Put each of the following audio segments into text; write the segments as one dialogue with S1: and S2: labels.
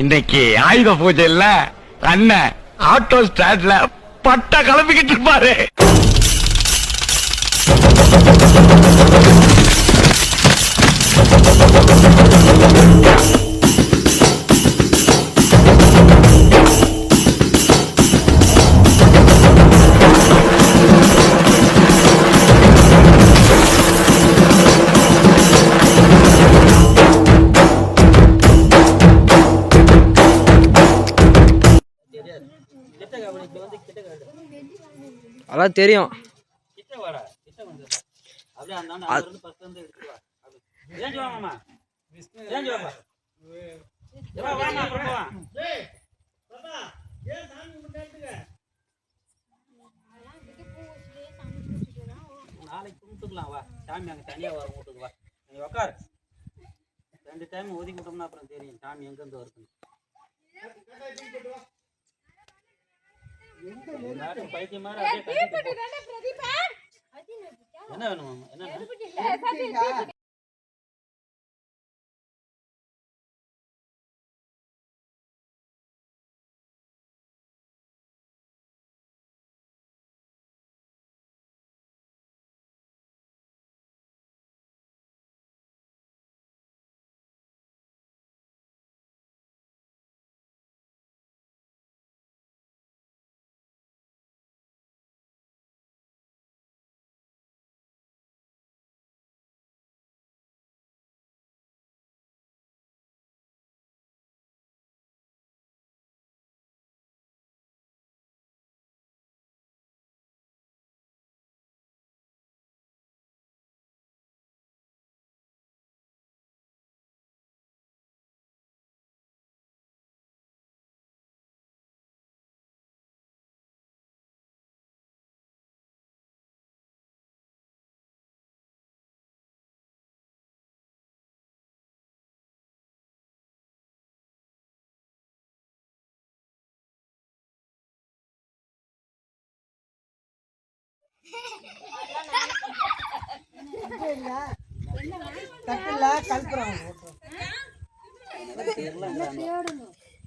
S1: இன்னைக்கு ஆயுத பூஜை இல்ல, அண்ணன் ஆட்டோ ஸ்டாண்ட்ல பட்டா கிளம்பிக்கிட்டு இருப்பாரு.
S2: அதான் தெரியும்.
S3: நாளைக்கு கும்பிட்டுக்கலாம். வா சாமி அங்கே தனியாக வர வீட்டுக்கு வா. நீ உக்கார். 2 டைம் ஒதுக்கி விட்டோம்னா அப்புறம் தெரியும் சாமி எங்கேருந்து வருதுன்னு. பைத்தியம் மாதிரி என்ன வேணும்? என்ன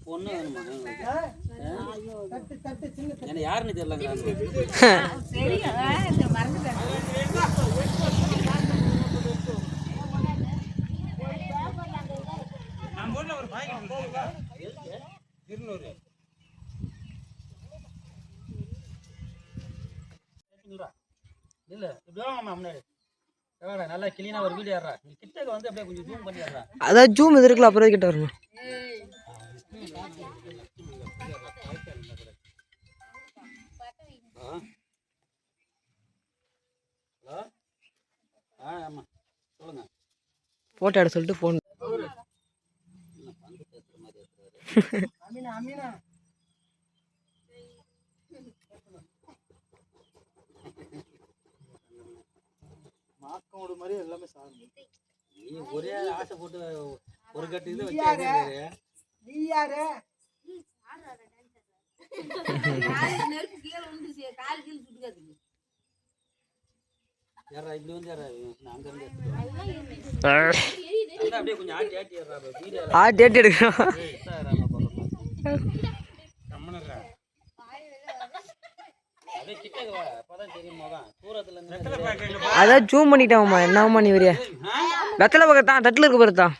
S3: பொண்ணு வேணுமா? யாருன்னு தெரியலங்க. இல்ல இப்படிதான் முன்னாடி நல்லா கிளீனா ஒரு வீடியோ ஏறா. நீ கிட்டக்க வந்து அப்படியே கொஞ்சம் ஜூம் பண்ணி ஏறா.
S2: அதான் ஜூம் இது இருக்குல்ல, அப்புறம் கிட்ட வரணும்.
S3: ஹலோ ஆமா சொல்லுங்க.
S2: போட்டோ எடுக்க சொல்லிட்டு போன்
S3: மாக்கோடு மாதிரி எல்லாமே சாப்பிடு. நீ ஒரே ஆசை போட்டு ஒரு கட்டு இது வச்சாரு. நீ யாரு? யாரா இப்படி வந்து யாரா அங்க இருந்து அப்படியே கொஞ்சம் ஆட்டி ஆட்டி ஏறா.
S2: ஆட்டி ஆட்டி எடுக்கணும். அதான் ஜூம் பண்ணிட்டாமா. என்னமா நீ வரியா? வெத்தலை பக்கத்தான் தட்டுல இருக்க போறதான்.